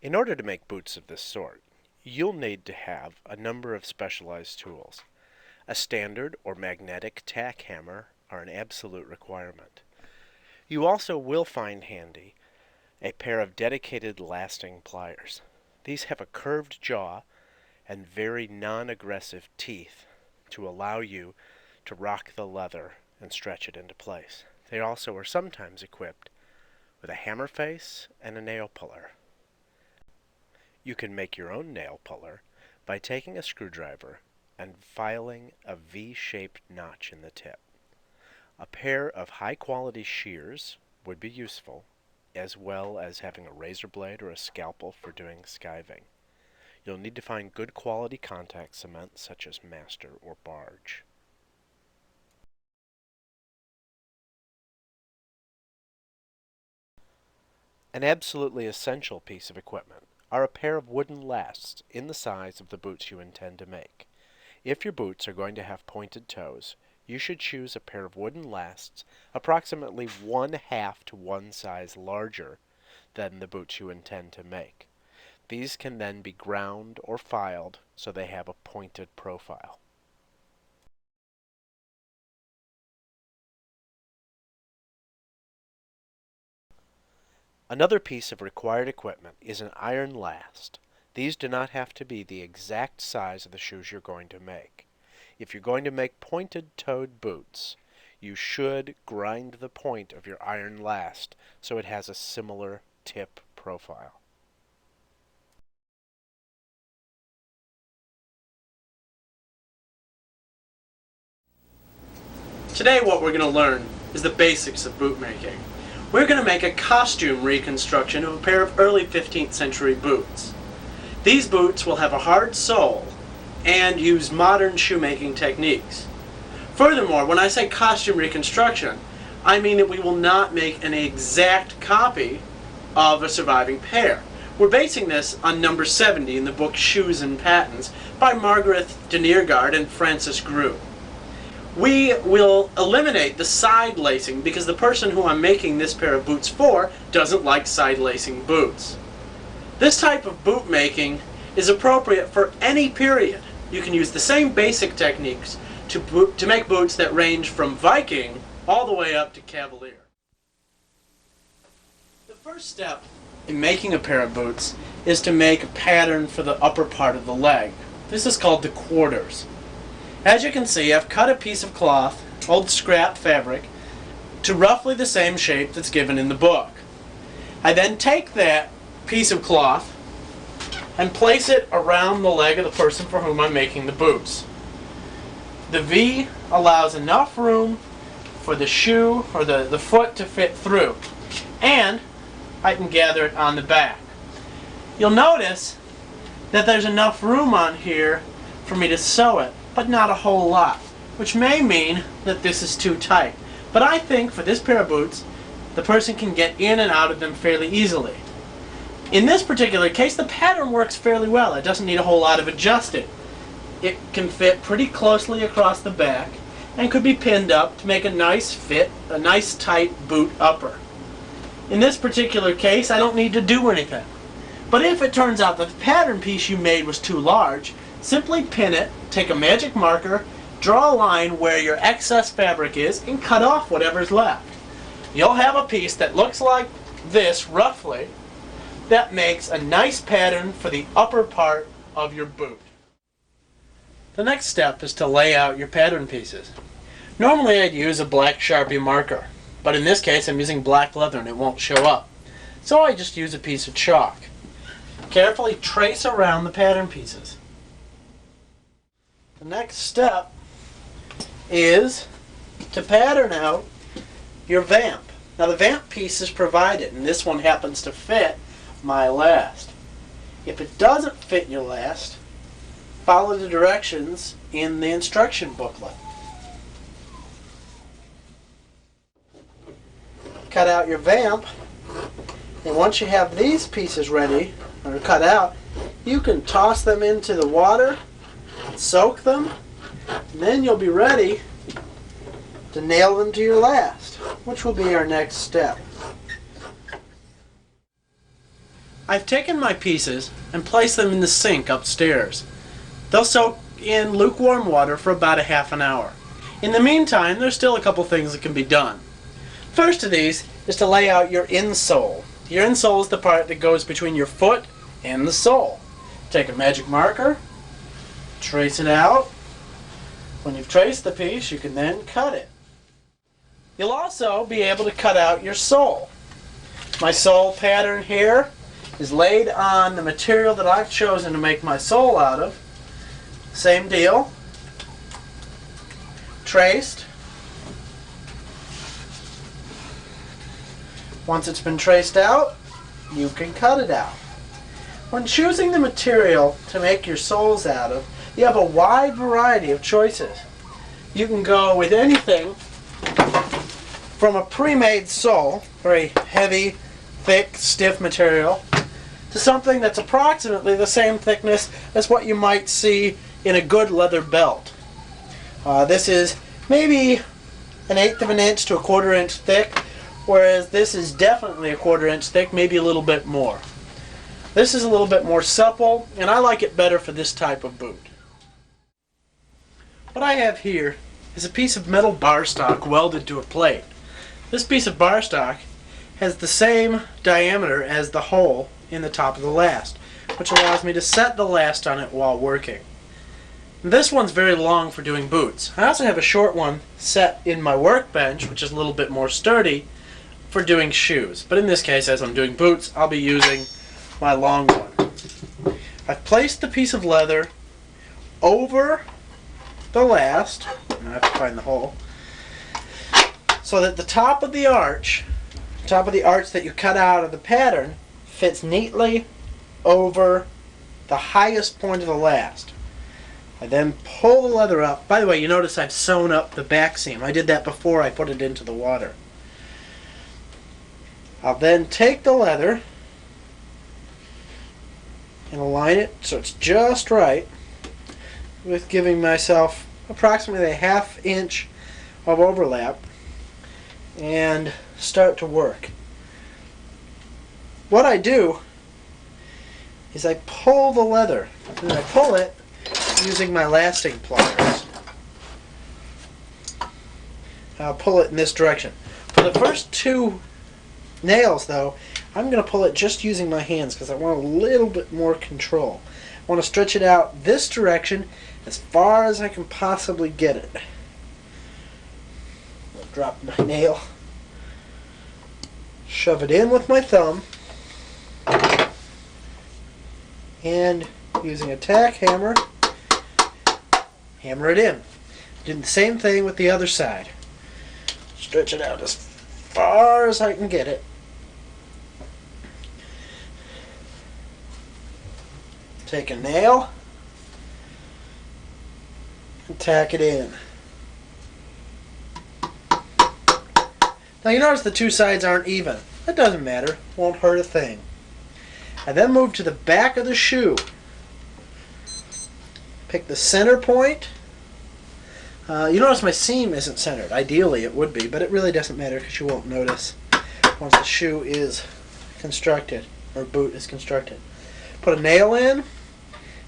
In order to make boots of this sort, you'll need to have a number of specialized tools. A standard or magnetic tack hammer are an absolute requirement. You also will find handy a pair of dedicated lasting pliers. These have a curved jaw and very non-aggressive teeth to allow you to rock the leather and stretch it into place. They also are sometimes equipped with a hammer face and a nail puller. You can make your own nail puller by taking a screwdriver and filing a V-shaped notch in the tip. A pair of high-quality shears would be useful, as well as having a razor blade or a scalpel for doing skiving. You'll need to find good quality contact cement such as Master or Barge. An absolutely essential piece of equipment are a pair of wooden lasts in the size of the boots you intend to make. If your boots are going to have pointed toes, you should choose a pair of wooden lasts approximately 1/2 to 1 size larger than the boots you intend to make. These can then be ground or filed so they have a pointed profile. Another piece of required equipment is an iron last. These do not have to be the exact size of the shoes you're going to make. If you're going to make pointed-toed boots, you should grind the point of your iron last so it has a similar tip profile. Today what we're going to learn is the basics of boot making. We're going to make a costume reconstruction of a pair of early 15th century boots. These boots will have a hard sole and use modern shoemaking techniques. Furthermore, when I say costume reconstruction, I mean that we will not make an exact copy of a surviving pair. We're basing this on number 70 in the book Shoes and Patents by Margaret de Neergaard and Francis Grew. We will eliminate the side lacing because the person who I'm making this pair of boots for doesn't like side lacing boots. This type of boot making is appropriate for any period. You can use the same basic techniques to make boots that range from Viking all the way up to Cavalier. The first step in making a pair of boots is to make a pattern for the upper part of the leg. This is called the quarters. As you can see, I've cut a piece of cloth, old scrap fabric, to roughly the same shape that's given in the book. I then take that piece of cloth and place it around the leg of the person for whom I'm making the boots. The V allows enough room for the shoe or the foot to fit through, and I can gather it on the back. You'll notice that there's enough room on here for me to sew it, but not a whole lot, which may mean that this is too tight. But I think for this pair of boots, the person can get in and out of them fairly easily. In this particular case, the pattern works fairly well. It doesn't need a whole lot of adjusting. It can fit pretty closely across the back and could be pinned up to make a nice fit, a nice tight boot upper. In this particular case, I don't need to do anything. But if it turns out that the pattern piece you made was too large, simply pin it, take a magic marker, draw a line where your excess fabric is, and cut off whatever's left. You'll have a piece that looks like this, roughly, that makes a nice pattern for the upper part of your boot. The next step is to lay out your pattern pieces. Normally I'd use a black Sharpie marker, but in this case I'm using black leather and it won't show up. So I just use a piece of chalk. Carefully trace around the pattern pieces. The next step is to pattern out your vamp. Now the vamp piece is provided, and this one happens to fit my last. If it doesn't fit your last, follow the directions in the instruction booklet. Cut out your vamp, and once you have these pieces ready, or cut out, you can toss them into the water, soak them, and then you'll be ready to nail them to your last, which will be our next step. I've taken my pieces and placed them in the sink upstairs. They'll soak in lukewarm water for about a half an hour. In the meantime, there's still a couple things that can be done. First of these is to lay out your insole. Your insole is the part that goes between your foot and the sole. Take a magic marker, trace it out. When you've traced the piece, you can then cut it. You'll also be able to cut out your sole. My sole pattern here is laid on the material that I've chosen to make my sole out of. Same deal. Traced. Once it's been traced out, you can cut it out. When choosing the material to make your soles out of, you have a wide variety of choices. You can go with anything from a pre-made sole, very heavy, thick, stiff material, to something that's approximately the same thickness as what you might see in a good leather belt. This is maybe 1/8 of an inch to 1/4 inch thick, whereas this is definitely a 1/4 inch thick, maybe a little bit more. This is a little bit more supple, and I like it better for this type of boot. What I have here is a piece of metal bar stock welded to a plate. This piece of bar stock has the same diameter as the hole in the top of the last, which allows me to set the last on it while working. This one's very long for doing boots. I also have a short one set in my workbench, which is a little bit more sturdy, for doing shoes. But in this case, as I'm doing boots, I'll be using my long one. I've placed the piece of leather over the last, and I have to find the hole, so that the top of the arch that you cut out of the pattern fits neatly over the highest point of the last. I then pull the leather up. By the way, you notice I've sewn up the back seam. I did that before I put it into the water. I'll then take the leather and align it so it's just right, with giving myself approximately a 1/2 inch of overlap, and start to work. What I do is I pull the leather, and I pull it using my lasting pliers. I'll pull it in this direction. For the first 2 nails, though, I'm going to pull it just using my hands because I want a little bit more control. I want to stretch it out this direction as far as I can possibly get it. I'll drop my nail, shove it in with my thumb, and using a tack hammer, hammer it in. Do the same thing with the other side. Stretch it out as far as I can get it. Take a nail and tack it in. Now you notice the 2 sides aren't even. That doesn't matter. Won't hurt a thing. I then move to the back of the shoe. Pick the center point. You notice my seam isn't centered. Ideally it would be, but it really doesn't matter because you won't notice once the shoe is constructed, or boot is constructed. Put a nail in,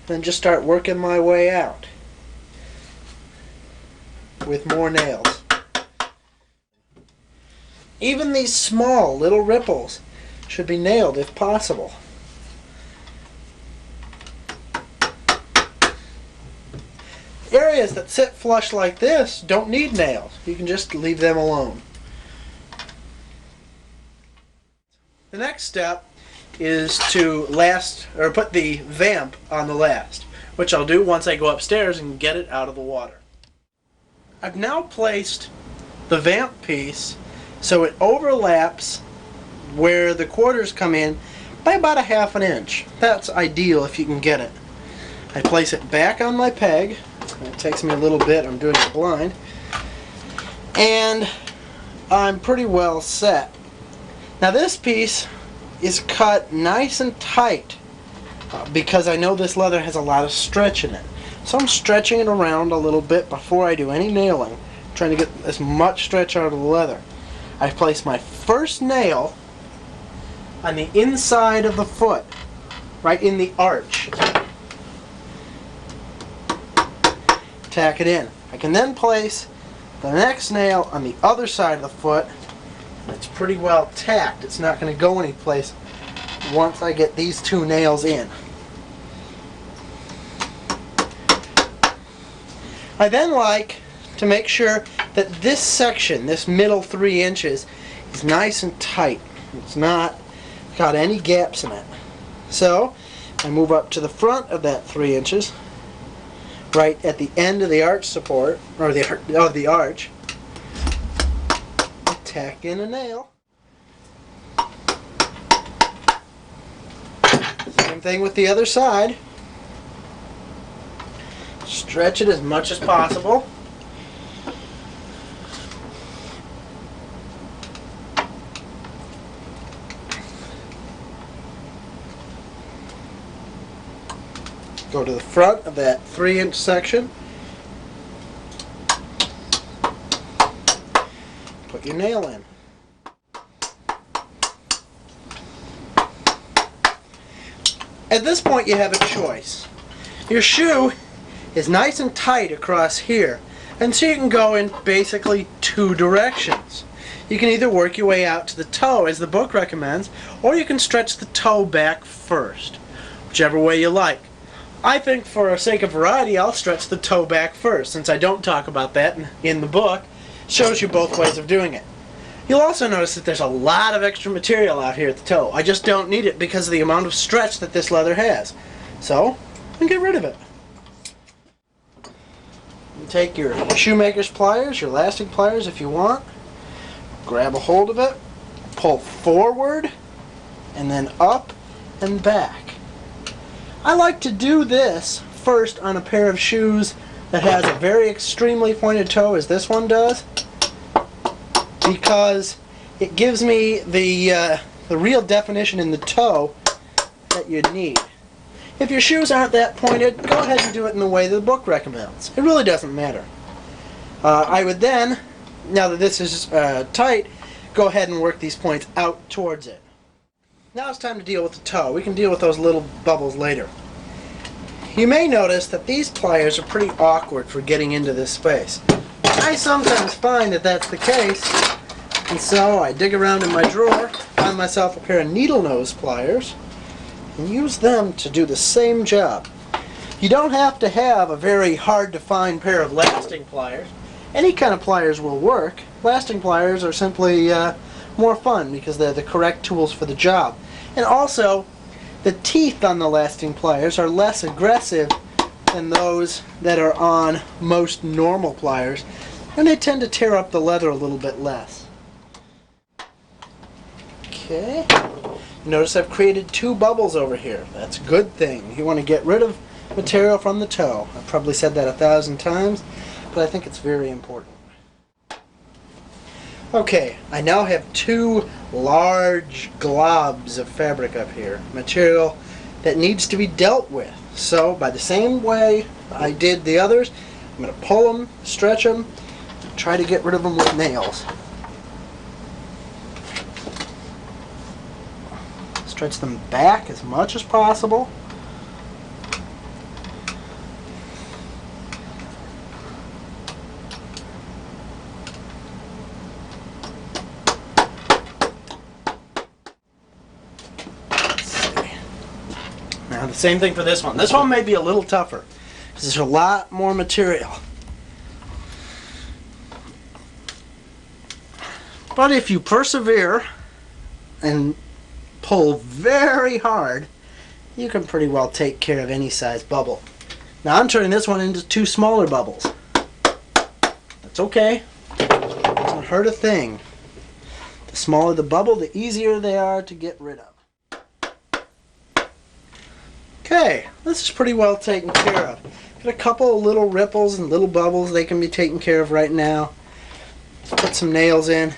then just start working my way out with more nails. Even these small little ripples should be nailed if possible. Areas that sit flush like this don't need nails. You can just leave them alone. The next step is to put the vamp on the last, which I'll do once I go upstairs and get it out of the water. I've now placed the vamp piece so it overlaps where the quarters come in by about a 1/2 inch. That's ideal if you can get it. I place it back on my peg. It takes me a little bit, I'm doing it blind, and I'm pretty well set. Now this piece is cut nice and tight because I know this leather has a lot of stretch in it. So I'm stretching it around a little bit before I do any nailing, trying to get as much stretch out of the leather. I place my first nail on the inside of the foot, right in the arch. Tack it in. I can then place the next nail on the other side of the foot. It's pretty well tacked. It's not going to go anyplace once I get these two nails in. I then like to make sure that this section, this middle 3 inches, is nice and tight. It's not got any gaps in it. So I move up to the front of that 3 inches, right at the end of the arch support, or the arch, tack in a nail. Same thing with the other side. Stretch it as much as possible. Go to the front of that 3-inch section. Put your nail in. At this point you have a choice. Your shoe is nice and tight across here, and so you can go in basically 2 directions. You can either work your way out to the toe as the book recommends, or you can stretch the toe back first, whichever way you like. I think for the sake of variety I'll stretch the toe back first, since I don't talk about that in the book. It shows you both ways of doing it. You'll also notice that there's a lot of extra material out here at the toe. I just don't need it because of the amount of stretch that this leather has. So, I get rid of it. You take your shoemaker's pliers, your elastic pliers if you want, grab a hold of it, pull forward, and then up and back. I like to do this first on a pair of shoes that has a very extremely pointed toe as this one does, because it gives me the real definition in the toe that you need. If your shoes aren't that pointed, go ahead and do it in the way the book recommends. It really doesn't matter. I would then, now that this is tight, go ahead and work these points out towards it. Now it's time to deal with the toe. We can deal with those little bubbles later. You may notice that these pliers are pretty awkward for getting into this space. I sometimes find that that's the case, and so I dig around in my drawer, find myself a pair of needle nose pliers, and use them to do the same job. You don't have to have a very hard to find pair of lasting pliers. Any kind of pliers will work. Lasting pliers are simply more fun because they're the correct tools for the job. And also, the teeth on the lasting pliers are less aggressive than those that are on most normal pliers, and they tend to tear up the leather a little bit less. Okay. Notice I've created 2 bubbles over here. That's a good thing. You want to get rid of material from the toe. I've probably said that 1,000 times, but I think it's very important. Okay, I now have 2 large globs of fabric up here, material that needs to be dealt with. So, by the same way I did the others, I'm going to pull them, stretch them, and try to get rid of them with nails. Stretch them back as much as possible. Now the same thing for this one. This one may be a little tougher because there's a lot more material. But if you persevere and pull very hard, you can pretty well take care of any size bubble. Now I'm turning this one into 2 smaller bubbles. That's okay. It doesn't hurt a thing. The smaller the bubble, the easier they are to get rid of. Okay, this is pretty well taken care of. Got a couple of little ripples and little bubbles they can be taken care of right now. Put some nails in.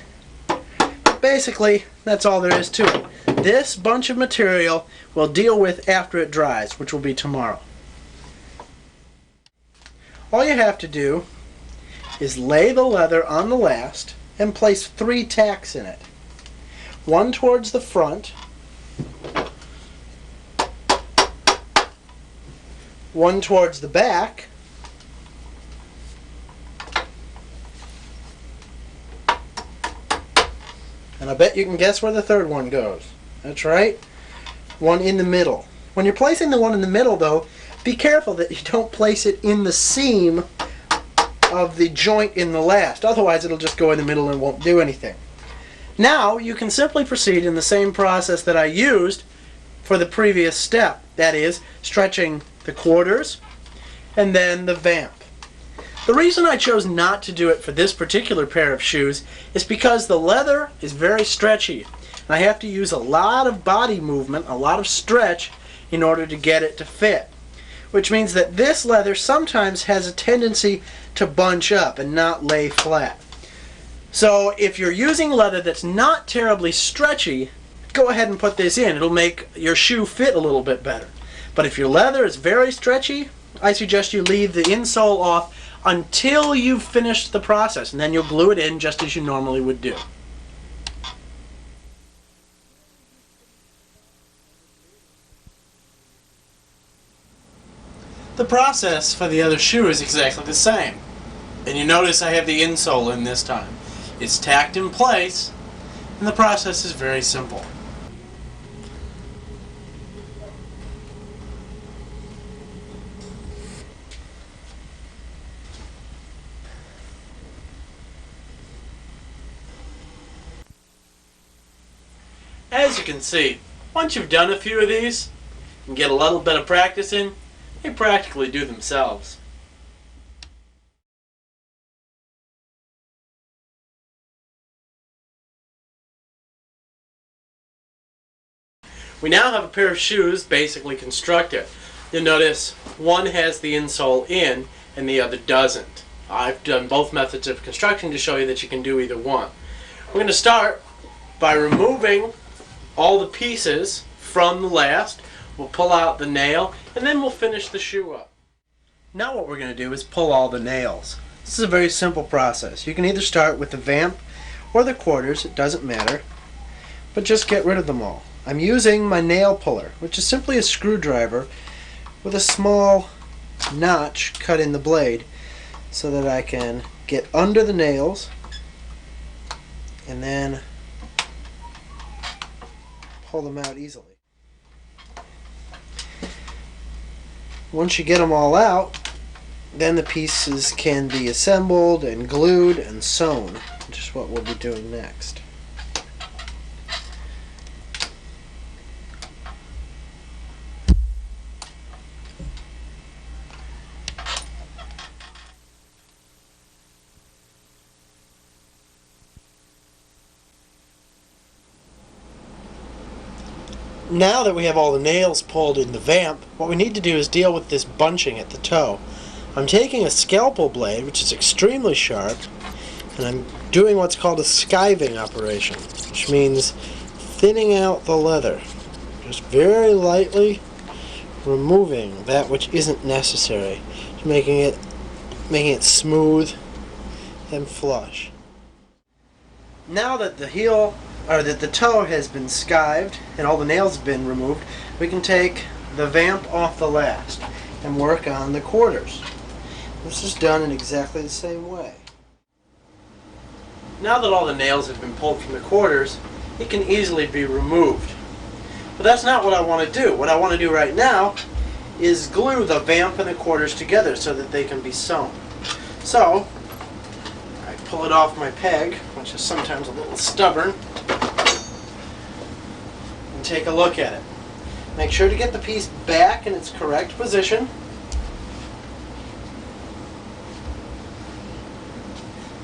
But basically, that's all there is to it. This bunch of material we'll deal with after it dries, which will be tomorrow. All you have to do is lay the leather on the last and place 3 tacks in it. 1 towards the front, one towards the back. And I bet you can guess where the third one goes. That's right, one in the middle. When you're placing the one in the middle, though, be careful that you don't place it in the seam of the joint in the last. Otherwise, it'll just go in the middle and won't do anything. Now, you can simply proceed in the same process that I used for the previous step. That is, stretching the quarters and then the vamp. The reason I chose not to do it for this particular pair of shoes is because the leather is very stretchy. And I have to use a lot of body movement, a lot of stretch, in order to get it to fit. Which means that this leather sometimes has a tendency to bunch up and not lay flat. So if you're using leather that's not terribly stretchy, go ahead and put this in. It'll make your shoe fit a little bit better. But if your leather is very stretchy, I suggest you leave the insole off until you've finished the process, and then you'll glue it in just as you normally would do. The process for the other shoe is exactly the same. And you notice I have the insole in this time. It's tacked in place, and the process is very simple. As you can see, once you've done a few of these and get a little bit of practice in, they practically do themselves. We now have a pair of shoes basically constructed. You'll notice one has the insole in and the other doesn't. I've done both methods of construction to show you that you can do either one. We're going to start by removing all the pieces from the last. We'll pull out the nail and then we'll finish the shoe up. Now what we're going to do is pull all the nails. This is a very simple process. You can either start with the vamp or the quarters, it doesn't matter, but just get rid of them all. I'm using my nail puller, which is simply a screwdriver with a small notch cut in the blade so that I can get under the nails and then pull them out easily. Once you get them all out, then the pieces can be assembled and glued and sewn, which is what we'll be doing next. Now that we have all the nails pulled in the vamp, what we need to do is deal with this bunching at the toe. I'm taking a scalpel blade, which is extremely sharp, and I'm doing what's called a skiving operation, which means thinning out the leather. Just very lightly removing that which isn't necessary, making it smooth and flush. Now that the toe has been skived and all the nails have been removed, we can take the vamp off the last and work on the quarters. This is done in exactly the same way. Now that all the nails have been pulled from the quarters, it can easily be removed. But that's not what I want to do. What I want to do right now is glue the vamp and the quarters together so that they can be sewn. So, I pull it off my peg, which is sometimes a little stubborn, and take a look at it. Make sure to get the piece back in its correct position.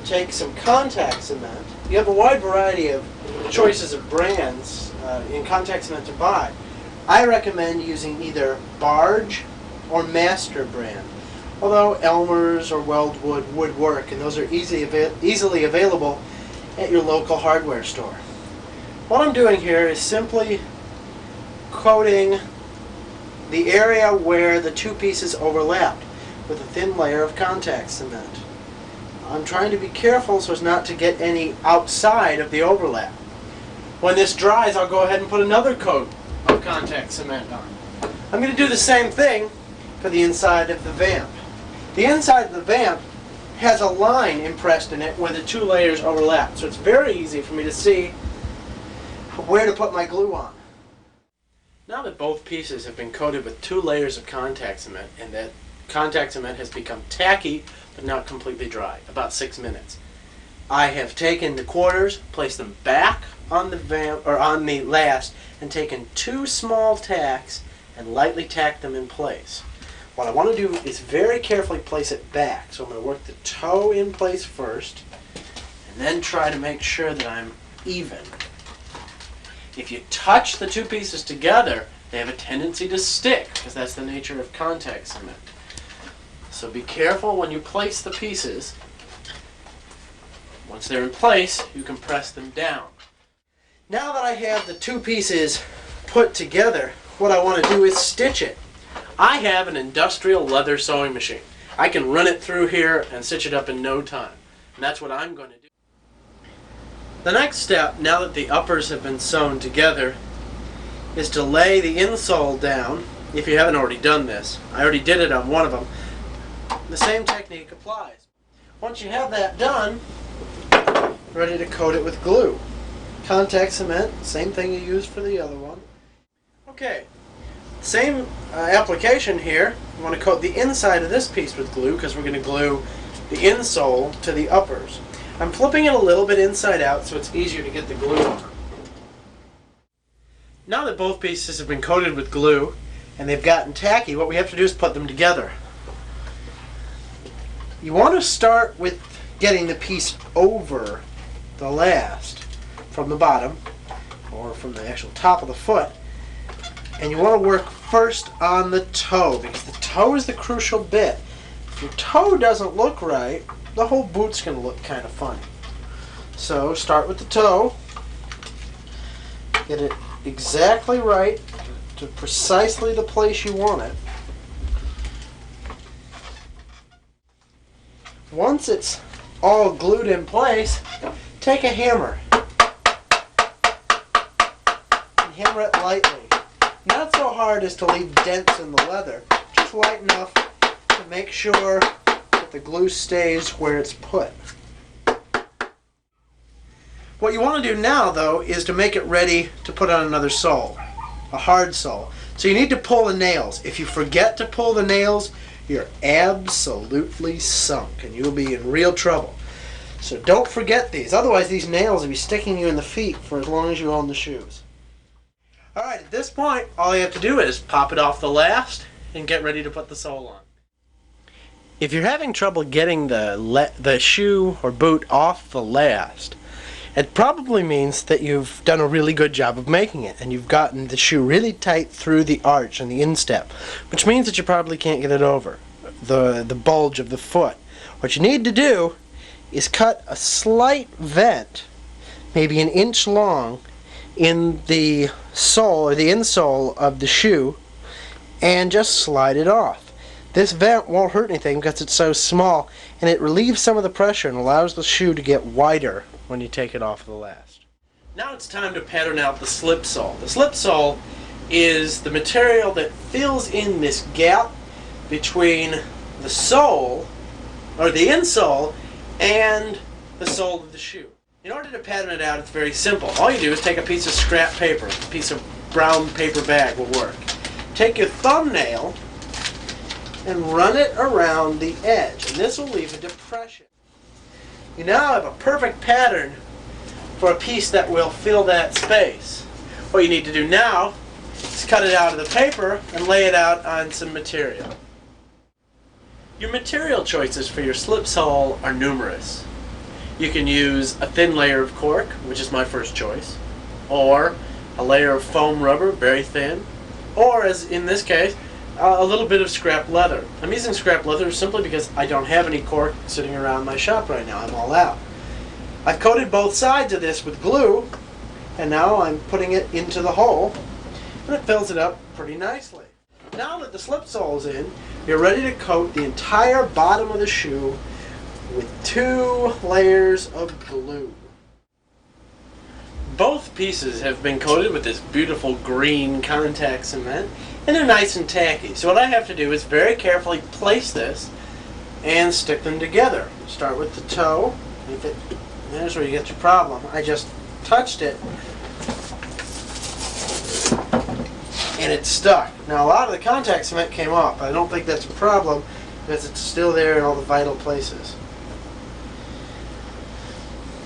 Take some contact cement. You have a wide variety of choices of brands in contact cement to buy. I recommend using either Barge or Master brand, although Elmer's or Weldwood would work, and those are easily available at your local hardware store. What I'm doing here is simply coating the area where the two pieces overlapped with a thin layer of contact cement. I'm trying to be careful so as not to get any outside of the overlap. When this dries, I'll go ahead and put another coat of contact cement on. I'm going to do the same thing for the inside of the vamp. The inside of the vamp has a line impressed in it where the two layers overlap, so it's very easy for me to see where to put my glue on. Now that both pieces have been coated with 2 layers of contact cement, and that contact cement has become tacky but not completely dry, about 6 minutes, I have taken the quarters, placed them back on the vamp or on the last, and taken 2 small tacks and lightly tacked them in place. What I want to do is very carefully place it back. So I'm going to work the toe in place first and then try to make sure that I'm even. If you touch the 2 pieces together, they have a tendency to stick because that's the nature of contact cement. So be careful when you place the pieces. Once they're in place, you can press them down. Now that I have the 2 pieces put together, what I want to do is stitch it. I have an industrial leather sewing machine. I can run it through here and stitch it up in no time. And that's what I'm going to do. The next step, now that the uppers have been sewn together, is to lay the insole down, if you haven't already done this. I already did it on one of them. The same technique applies. Once you have that done, ready to coat it with glue. Contact cement, same thing you used for the other one. Okay, same application here. You want to coat the inside of this piece with glue because we're going to glue the insole to the uppers. I'm flipping it a little bit inside out so it's easier to get the glue on. Now that both pieces have been coated with glue and they've gotten tacky, what we have to do is put them together. You want to start with getting the piece over the last from the bottom or from the actual top of the foot, and you want to work first on the toe because the toe is the crucial bit. If your toe doesn't look right, the whole boot's going to look kind of funny. So start with the toe, get it exactly right to precisely the place you want it. Once it's all glued in place, take a hammer and hammer it lightly. Not so hard as to leave dents in the leather, just light enough to make sure that the glue stays where it's put. What you want to do now, though, is to make it ready to put on another sole, a hard sole. So you need to pull the nails. If you forget to pull the nails, you're absolutely sunk and you'll be in real trouble. So don't forget these, otherwise these nails will be sticking you in the feet for as long as you own the shoes. Alright, at this point, all you have to do is pop it off the last and get ready to put the sole on. If you're having trouble getting the shoe or boot off the last, it probably means that you've done a really good job of making it and you've gotten the shoe really tight through the arch and the instep, which means that you probably can't get it over the bulge of the foot. What you need to do is cut a slight vent, maybe 1 inch long, in the sole or the insole of the shoe and just slide it off. This vent won't hurt anything because it's so small, and it relieves some of the pressure and allows the shoe to get wider when you take it off the last. Now it's time to pattern out the slip sole. The slip sole is the material that fills in this gap between the sole, or the insole, and the sole of the shoe. In order to pattern it out, it's very simple. All you do is take a piece of scrap paper, a piece of brown paper bag will work. Take your thumbnail and run it around the edge, and this will leave a depression. You now have a perfect pattern for a piece that will fill that space. What you need to do now is cut it out of the paper and lay it out on some material. Your material choices for your slip sole are numerous. You can use a thin layer of cork, which is my first choice, or a layer of foam rubber, very thin, or, as in this case, a little bit of scrap leather. I'm using scrap leather simply because I don't have any cork sitting around my shop right now. I'm all out. I've coated both sides of this with glue, and now I'm putting it into the hole, and it fills it up pretty nicely. Now that the slip sole's in, you're ready to coat the entire bottom of the shoe with 2 layers of glue. Both pieces have been coated with this beautiful green contact cement, and they're nice and tacky. So what I have to do is very carefully place this and stick them together. Start with the toe. There's where you get your problem. I just touched it and it's stuck. Now a lot of the contact cement came off. I don't think that's a problem because it's still there in all the vital places.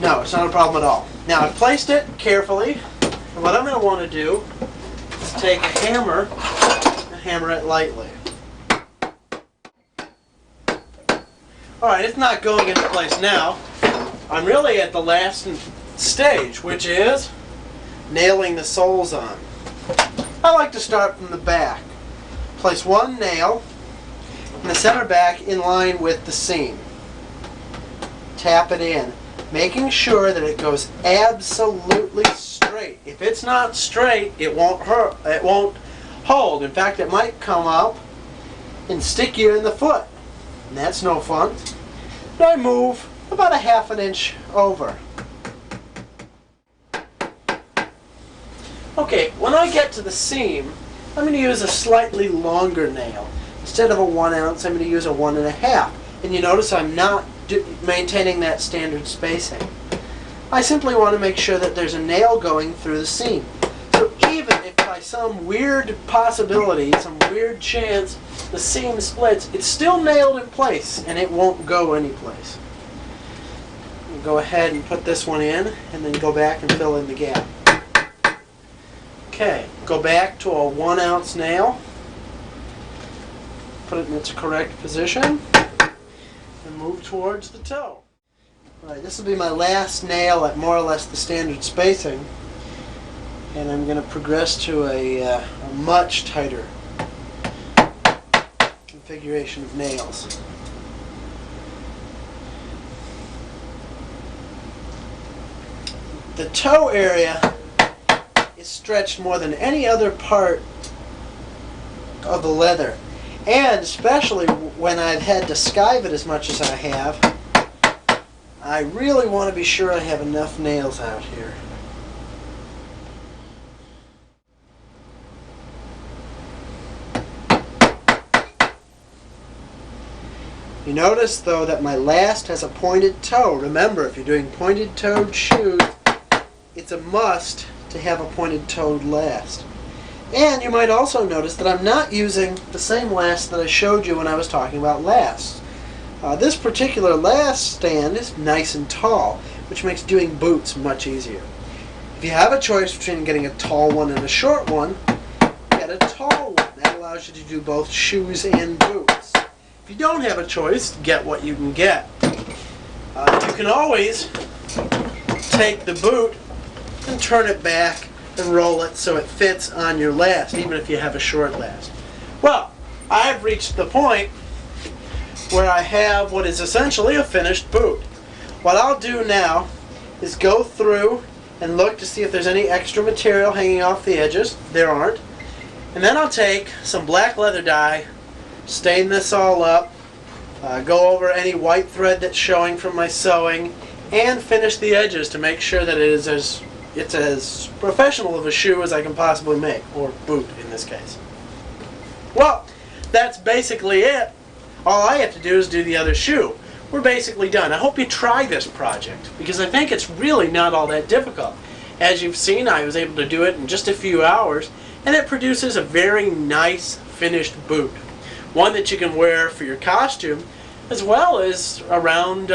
No, it's not a problem at all. Now I've placed it carefully, and what I'm going to want to do is take a hammer and hammer it lightly. Alright, it's not going into place now. I'm really at the last stage, which is nailing the soles on. I like to start from the back. Place one nail in the center back in line with the seam. Tap it in, making sure that it goes absolutely straight. If it's not straight, it won't hold. In fact, it might come up and stick you in the foot. And that's no fun. But I move about a ½ an inch over. Okay, when I get to the seam, I'm going to use a slightly longer nail. Instead of a 1 ounce, I'm going to use a 1 1/2. And you notice I'm not maintaining that standard spacing. I simply want to make sure that there's a nail going through the seam. So even if by some weird possibility, some weird chance, the seam splits, it's still nailed in place and it won't go anyplace. Go ahead and put this one in and then go back and fill in the gap. Okay, go back to a 1 ounce nail, put it in its correct position, and move towards the toe. Alright, this will be my last nail at more or less the standard spacing, and I'm going to progress to a much tighter configuration of nails. The toe area is stretched more than any other part of the leather, and especially when I've had to skive it as much as I have, I really want to be sure I have enough nails out here. You notice though that my last has a pointed toe. Remember, if you're doing pointed toed shoes, it's a must to have a pointed toed last. And you might also notice that I'm not using the same last that I showed you when I was talking about lasts. This particular last stand is nice and tall, which makes doing boots much easier. If you have a choice between getting a tall one and a short one, get a tall one. That allows you to do both shoes and boots. If you don't have a choice, get what you can get. You can always take the boot and turn it back and roll it so it fits on your last, even if you have a short last. Well, I've reached the point where I have what is essentially a finished boot. What I'll do now is go through and look to see if there's any extra material hanging off the edges. There aren't. And then I'll take some black leather dye, stain this all up, go over any white thread that's showing from my sewing, and finish the edges to make sure that it's as professional of a shoe as I can possibly make, or boot in this case. Well, that's basically it. All I have to do is do the other shoe. We're basically done. I hope you try this project, because I think it's really not all that difficult. As you've seen, I was able to do it in just a few hours, and it produces a very nice finished boot. One that you can wear for your costume, as well as around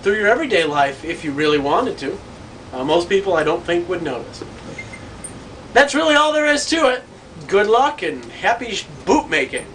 through your everyday life if you really wanted to. Most people I don't think would notice. That's really all there is to it. Good luck and happy boot making.